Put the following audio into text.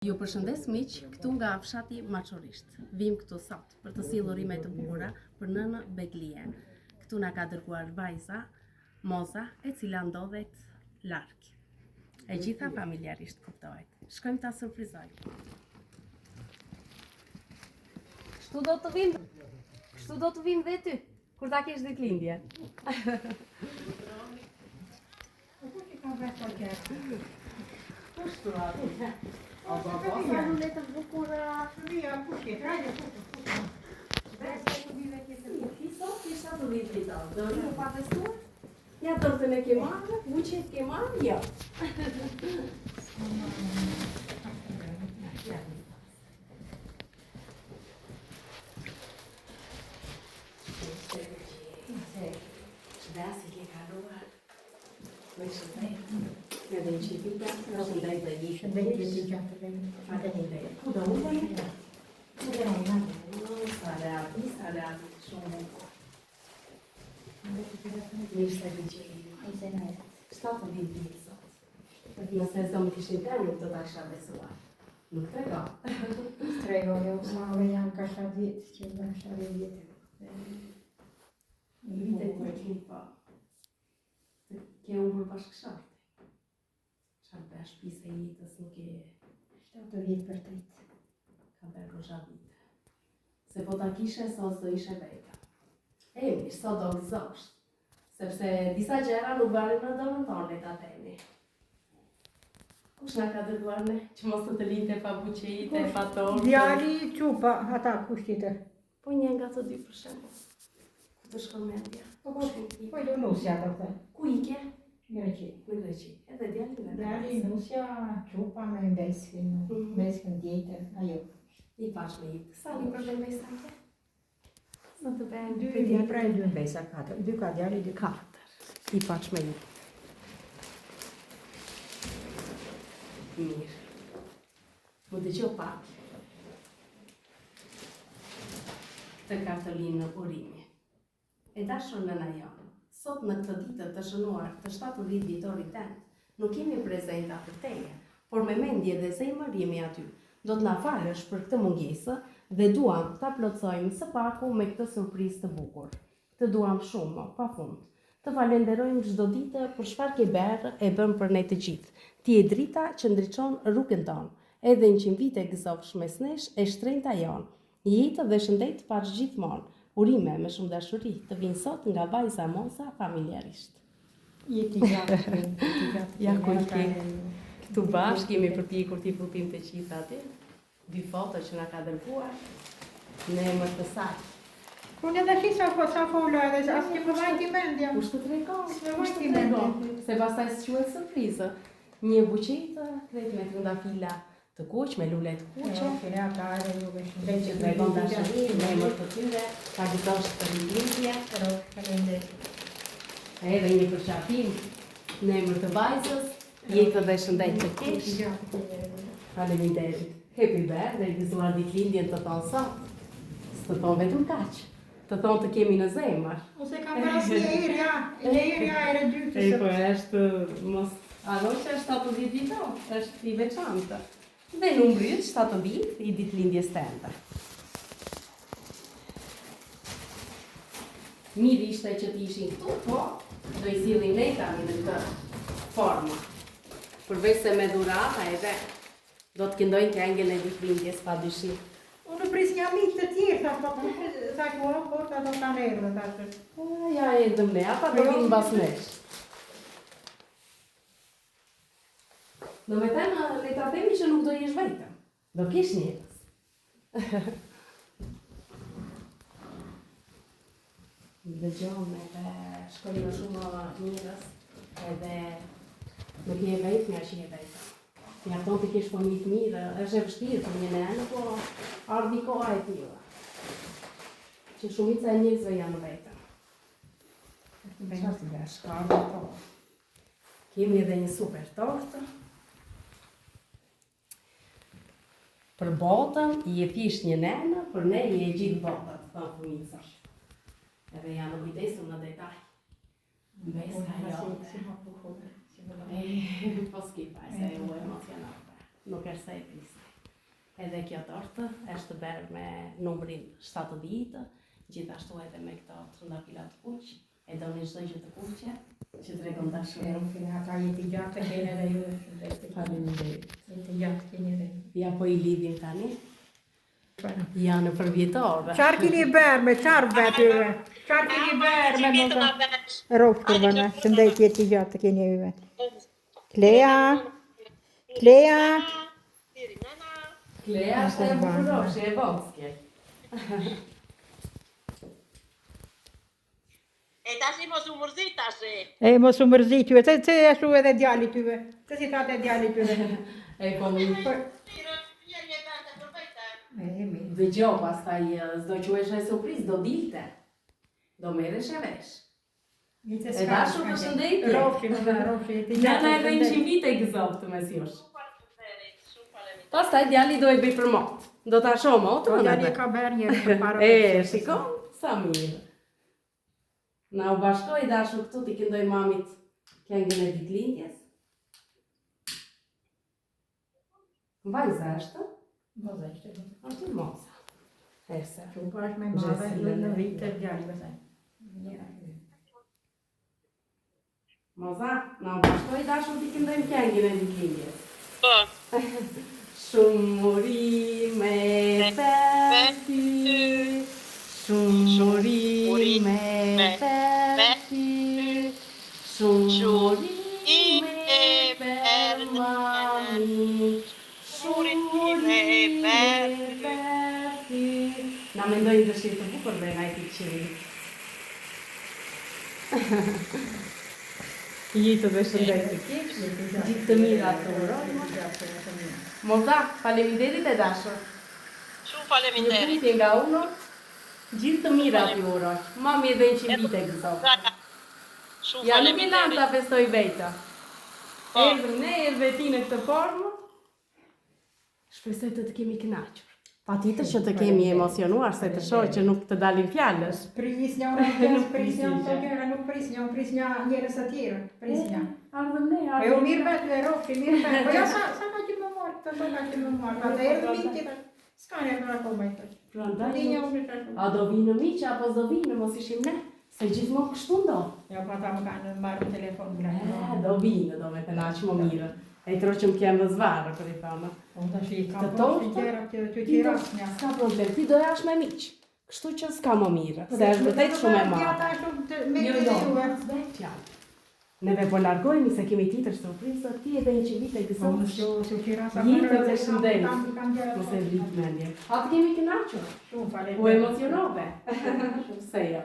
Ju përshëndes miq, këtu nga fshati Maçorisht. Vim këtu sot për të sjellur rime të bukura për nënë Beglie. Këtu na ka dërguar vajza Moza, e cila ndodhet larg. E gjitha familjarisht kuptohet. Shkojmë ta surprizojmë. Kështu do të vim dhe ty, kur ta kesh ditëlindje. Luletë bukura. Kisha të ditë lita. Dërë në patestuar? Ja tortën e ke marrë, buqet ke marrë? Jo. Shvesi ke kaluar. Me shëndajt. Edhe në qipita, në shëndajt dhe i shëndajt të gjatë të vejnë. Fate një vejnë. Ku do uve një? Ku do uve një? Salati, shumë në kohë. Mirë se të gjejnë. Shtatë të vitë vitë sot. Nëse zdo më kishin të nuk të ta isha besuar. Nuk të rego. Strego, jo, mame janë ka 7 vjetë, që në 7 vjetë. Vite kërë kini po. Ke unë për bashkëshartë. Qarë për shpise i jetës nuk e... 7 vjetë për të jetë. Ka bërë rëgja vite. Se po ta kishe, sot do ishe veta. E mirë, sot do gëzosht. Sepse disa gjera nuk varin në dorën tonë ta teni. Kush na ka dërguar ne? Që mos të linte pa buqejite, pa tortë. Djali Qupa, ata kush tjetër? Po një nga të dy për shembull. Ku të shkon mendja? Po do Nusja do të. Ku ike? Në Greqi. Në Greqi. Edhe djali në Djali Nusja, Qupa me mbeskin tjetër, ajo. I pash me jetë. Sa një përbën me isake? Sa të bëjmë? 2 djali pra e 2 mbesa, 4. 2 ka djali, 2 ka. 4. I pash me jetë. Mirë. Më dëgjo pak. Të kartolinë në urimi. E dashur nëna jonë, sot në këtë ditë të shënuar të 70 vjetorit tënd, nuk kemi prezenta për teje, por me mendje dhe zemër jemi aty. Do të na falësh për këtë mungesë dhe duam ta plotsojmë së paku me këtë surprizë të bukur. Të duam shumë, pafund. Të falenderojmë çdo ditë për çfarë ke bërë e bën për ne të gjithë. Ti je drita që ndriçon rrugën tonë. Edhe 100 vite gëzofsh mes nesh e shtrenjta jonë. Jetë dhe shëndet pash gjithmonë. Urime me shumë dashuri të vinë sot nga vajza Moza familjarisht. Jeti gjatë. Ja ku i këtu bashkë kemi përpjekur t'i përpim të gjitha aty. 2 foto që na ka dërguar në emër të saj. Unë edhe shi sa fola edhe asë një përvajti mendja. Kush të tregon? Kush të tregon? Se pastaj s'quhet surprizë. Një buqetë, kretë me trëndafila të kuq, me lule të kuqe. Që të regon dashuri, në emër të tyre, ka gjithosht të rinjitje. Edhe një përqafim në emër të vajzës, jetë dhe shëndet të kesh. Faleminderit. Happy birthday, gëzuar ditëlindjen të tonë sot. Së të tonë vetëm kaq. Të tonë të kemi në zemër. Ose kam vras një erja ere dytë. E po është mos... Ado që është 70 vito, është i veçantë. Dhe në mbryt 70 i ditëlindjes tënde. Mirë ishte që t'ishin këtu, po do i sillim ne tani në këtë formë. Përveç se me dhurata edhe do të këndojnë këngën e ditëlindjes pa dyshim. Unë pris një amik të tjerë, sa ku po ta do ta nervë tash. Ja erdëm ne, ata do vinë mbas nesh. Do me thënë, le ta themi që nuk do jesh vetëm. Do kesh njerëz. Dëgjom edhe shkojnë shumë njerëz edhe nuk je vetëm, ja që je vetëm. Ja tonë të kesh fëmijë të mirë, është e vështirë për një nenë, po ardhi koha e tilla. Që shumica e njerëzve janë vetëm. Çfarë të bësh? Ka po. Kemi edhe një super tortë. Për botën, i e thjesht një nenë, për ne i e gjithë botën, thonë fëmijësa. Edhe janë kujdesur në detaj. Beska jote. Po s'ki pa, se u emocionate. Nuk është se e prisni. Edhe kjo tortë është bërë me numrin 70, gjithashtu edhe me këto 30 kg të kuq. E doni çdo gjë të kuqe që tregon dashuri. Ata jeti gjatë të kene dhe ju. Faleminderit. Jeti gjatë kene dhe ju. Ja po I lidhim tani. Janë për vjetorë. Qarë kini bërë me qarë betyve? Qarë kini bërë me më të rofë kërbëna, shëndajt jeti gjatë të keni juve. Klea? Klea? Klea është e bukuroshë, e voske. E tash mos u mërzit tash. E mos u mërzit juve, se e shu edhe djallit juve. Se si thate djallit juve. E komi. Dëgjo, pastaj s'do quhesh e surprizë, do dilte. Do merresh e vesh. E dashur përshëndetje. Rofshi, jeti Nana gjatë. edhe 100 vite gëzoftë me sjosh. Pastaj djali do e bëj për mot. Do ta shoh motën. Djalli ka bërë njërë për para. E, shikon? Sa mirë. Na u bashkoj dashur këtu t'i këndoj mamit këngën e ditëlindjes. Vajza është? Moza ishte. Është moza. Ese. Që u pash me madhe në vitë e djalli bësaj. Moza, na u bashkoj dashur t'i këndojmë këngën e ditëlindjes. Po. Shumë urime për ty, shumë urime për ty, shumë urime për mami, shumë urime për ty. Na mendojnë të shqipë të bukur dhe nga I të qëri. Jitë dhe shëndajtë të kipsh, gjithë të mira të urojnë. Moza, faleminderit e dashur. Shumë Një faleminderit. putje nga uno, gjithë të mira t'ju uroj. Mami edhe 100 vite gëzoftë. Shumë Ja nuk I lan faleminderit. ta festoj veta. Po. Erdhëm ne, erdhë ti në këtë formë. Shpresoj të të kemi kënaqur. Patjetër që të kemi emocionuar se të shoh që nuk të dalin fjalës. Pris një unë, pris një unë të tjera, nuk pris një unë, pris një njerës të tjera, pris një. Ardhëm ne, E u ardhëm mirë vetë, e rofë, mirë vetë. Po ja, sa ka që më marë, këto ka që më marë. Ata erdhë minë tjera, s'ka një për akoma I tërë. Prandaj, Ti një unë të a do vinë miqë apo s'do vinë, mos ishim ne, se gjithmonë kështu ndodh. Ja, pa ta më kanë marë në telefon. Do vinë, do me të naqë më mirë. E troqëm kemë zvarë, për I thama. Unë të shi, ka Të poshtë tortë? tjera, që Ti tjera. s'ka problem, ti do jash me miq. Kështu që s'ka më mirë, se është vërtet shumë e madhe. Ata shumë me Jo, të jo, juve. s'bet fjalë. Neve po largohemi se kemi tjetër surprizë, ti edhe 100 vite Po gëzon. më që tjera sa Jitë dhe shëndet. Mos e Shumë vrit mendje. Atë kemi kënaqur. U faleminderit. emocionove. Se jo.